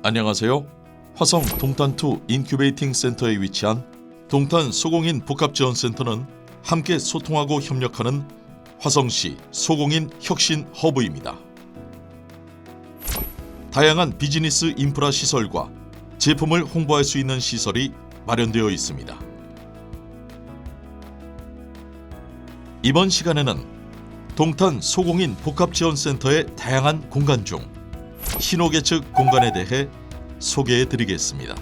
안녕하세요. 화성 동탄2 인큐베이팅 센터에 위치한 동탄 소공인 복합지원센터는 함께 소통하고 협력하는 화성시 소공인 혁신 허브입니다. 다양한 비즈니스 인프라 시설과 제품을 홍보할 수 있는 시설이 마련되어 있습니다. 이번 시간에는 동탄 소공인 복합지원센터의 다양한 공간 중 신호계측 공간에 대해 소개해 드리겠습니다.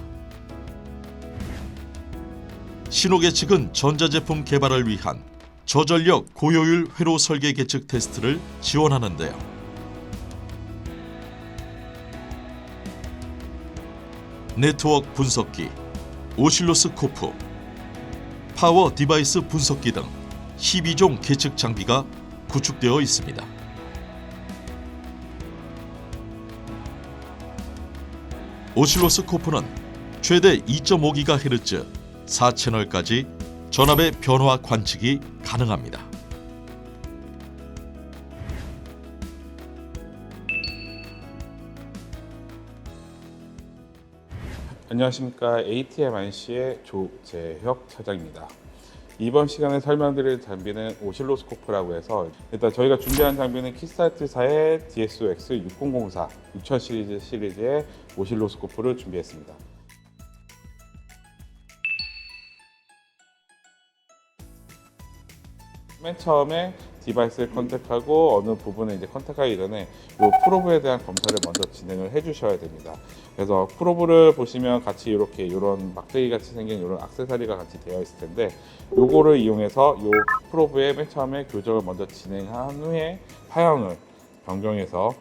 신호계측은 전자제품 개발을 위한 저전력 고효율 회로 설계 계측 테스트를 지원하는데요. 네트워크 분석기, 오실로스코프, 파워 디바이스 분석기 등 12종 계측 장비가 구축되어 있습니다. 오실로스코프는 최대 2.5GHz 4채널까지 전압의 변화 관측이 가능합니다. 안녕하십니까. ATMIC의 조재혁 차장입니다. 이번 시간에 설명드릴 장비는 오실로스코프라고 해서 일단 저희가 준비한 장비는 키스타트사의 DSOX6004 6000 시리즈의 오실로스코프를 준비했습니다. 맨 처음에 디바이스를 컨택하고 어느 부분에 이제 컨택하기 전에 이 프로브에 대한 검사를 먼저 진행을 해 주셔야 됩니다. 그래서 프로브를 보시면 같이 이렇게 이런 막대기 같이 생긴 이런 액세서리가 같이 되어 있을 텐데 요거를 이용해서 이 프로브에 맨 처음에 교정을 먼저 진행한 후에 파형을 변경해서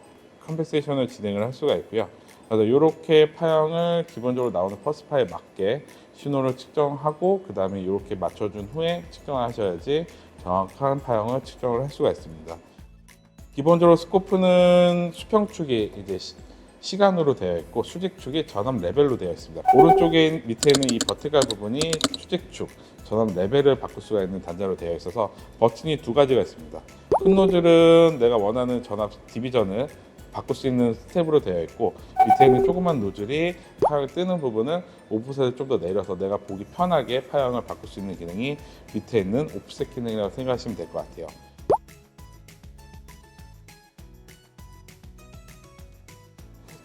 컴pen세이션을 진행을 할 수가 있고요. 그래서 이렇게 파형을 기본적으로 나오는 퍼스파에 맞게 신호를 측정하고 그 다음에 이렇게 맞춰준 후에 측정을 하셔야지 정확한 파형을 측정을 할 수가 있습니다. 기본적으로 스코프는 수평축이 이제 시간으로 되어 있고 수직축이 전압 레벨로 되어 있습니다. 오른쪽에 밑에 있는 이 버티컬 부분이 수직축, 전압 레벨을 바꿀 수가 있는 단자로 되어 있어서 버튼이 두 가지가 있습니다. 큰 노즐은 내가 원하는 전압 디비전을 바꿀 수 있는 스텝으로 되어 있고 밑에 있는 조그만 노즐이 파형을 뜨는 부분은 오프셋을 좀 더 내려서 내가 보기 편하게 파형을 바꿀 수 있는 기능이 밑에 있는 오프셋 기능이라고 생각하시면 될 것 같아요.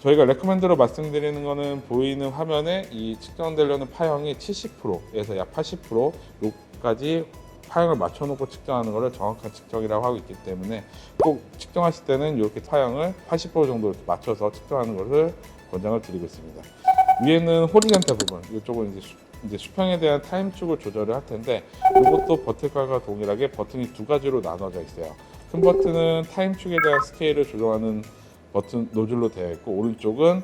저희가 레코멘드로 말씀드리는 거는 보이는 화면에 이 측정되려는 파형이 70%에서 약 80%까지 파형을 맞춰놓고 측정하는 것을 정확한 측정이라고 하고 있기 때문에 꼭 측정하실 때는 이렇게 파형을 80% 정도 이렇게 맞춰서 측정하는 것을 권장을 드리고 있습니다. 위에는 호리젠탈 부분, 이쪽은 이제 수평에 대한 타임축을 조절을 할 텐데 이것도 버티컬과 동일하게 버튼이 두 가지로 나눠져 있어요. 큰 버튼은 타임축에 대한 스케일을 조정하는 버튼 노즐로 되어 있고 오른쪽은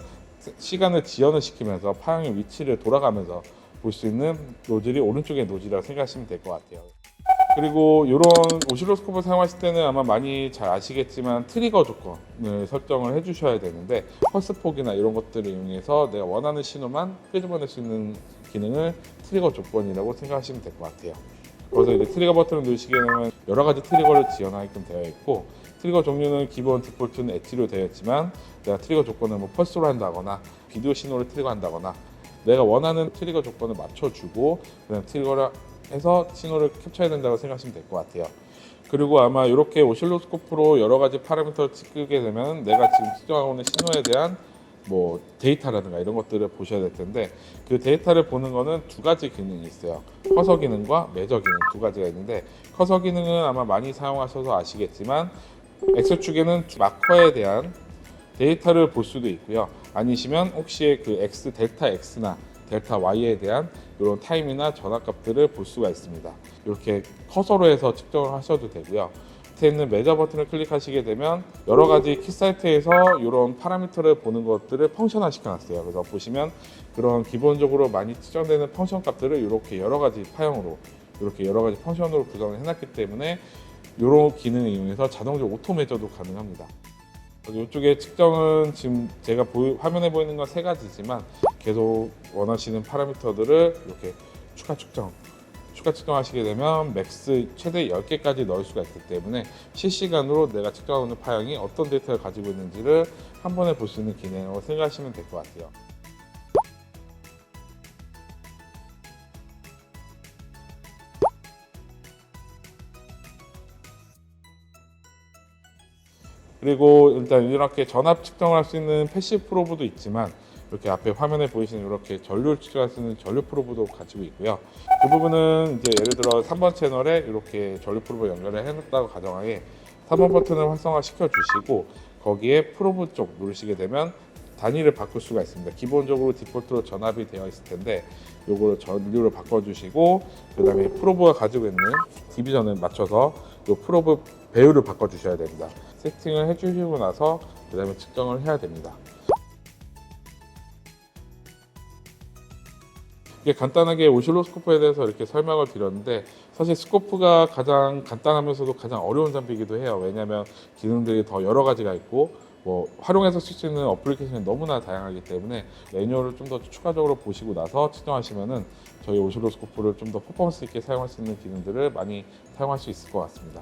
시간을 지연을 시키면서 파형의 위치를 돌아가면서 볼 수 있는 노즐이 오른쪽의 노즐이라고 생각하시면 될 것 같아요. 그리고 이런 오실로스코프를 사용하실 때는 아마 많이 잘 아시겠지만 트리거 조건을 설정을 해 주셔야 되는데 펄스폭이나 이런 것들을 이용해서 내가 원하는 신호만 끄집어낼 수 있는 기능을 트리거 조건이라고 생각하시면 될 것 같아요. 그래서 이제 트리거 버튼을 누르시게 되면 여러 가지 트리거를 지원하게끔 되어 있고 트리거 종류는 기본 디폴트는 엣지로 되어 있지만 내가 트리거 조건을 뭐 펄스로 한다거나 비디오 신호를 트리거한다거나 내가 원하는 트리거 조건을 맞춰주고 그냥 트리거를 해서 신호를 캡처해야 된다고 생각하시면 될 것 같아요. 그리고 아마 이렇게 오실로스코프로 여러 가지 파라미터를 찍게 되면 내가 지금 측정하고 있는 신호에 대한 뭐 데이터라든가 이런 것들을 보셔야 될 텐데 그 데이터를 보는 거는 두 가지 기능이 있어요. 커서 기능과 매저 기능 두 가지가 있는데 커서 기능은 아마 많이 사용하셔서 아시겠지만 X축에는 마커에 대한 데이터를 볼 수도 있고요. 아니시면 혹시 그 X, 델타 X나 델타 Y에 대한 이런 타임이나 전압값들을 볼 수가 있습니다. 이렇게 커서로 해서 측정을 하셔도 되고요. 밑에 있는 매저 버튼을 클릭하시게 되면 여러 가지 키 사이트에서 이런 파라미터를 보는 것들을 펑션화 시켜놨어요. 그래서 보시면 그런 기본적으로 많이 측정되는 펑션 값들을 이렇게 여러 가지 파형으로 이렇게 여러 가지 펑션으로 구성을 해놨기 때문에 이런 기능을 이용해서 자동적 오토 매저도 가능합니다. 이쪽에 측정은 지금 제가 화면에 보이는 건 세 가지지만 계속 원하시는 파라미터들을 이렇게 추가 측정 추가 측정하시게 되면 맥스 최대 10개까지 넣을 수가 있기 때문에 실시간으로 내가 측정하고 있는 파형이 어떤 데이터를 가지고 있는지를 한 번에 볼 수 있는 기능으로 생각하시면 될 것 같아요. 그리고 일단 이렇게 전압 측정을 할 수 있는 패시브 프로브도 있지만 이렇게 앞에 화면에 보이시는 이렇게 전류를 측정할 수 있는 전류 프로브도 가지고 있고요. 그 부분은 이제 예를 들어 3번 채널에 이렇게 전류 프로브 연결을 해놨다고 가정하에 3번 버튼을 활성화 시켜 주시고 거기에 프로브 쪽 누르시게 되면 단위를 바꿀 수가 있습니다. 기본적으로 디폴트로 전압이 되어 있을 텐데 요거를 전류를 바꿔주시고 그 다음에 프로브가 가지고 있는 디비전을 맞춰서 요 프로브 배율을 바꿔주셔야 됩니다. 세팅을 해주시고 나서 그 다음에 측정을 해야 됩니다. 이게 간단하게 오실로스코프에 대해서 이렇게 설명을 드렸는데 사실 스코프가 가장 간단하면서도 가장 어려운 장비이기도 해요. 왜냐하면 기능들이 더 여러 가지가 있고 뭐 활용해서 쓸 수 있는 어플리케이션이 너무나 다양하기 때문에 매뉴얼을 좀 더 추가적으로 보시고 나서 측정하시면은 저희 오실로스코프를 좀 더 퍼포먼스 있게 사용할 수 있는 기능들을 많이 사용할 수 있을 것 같습니다.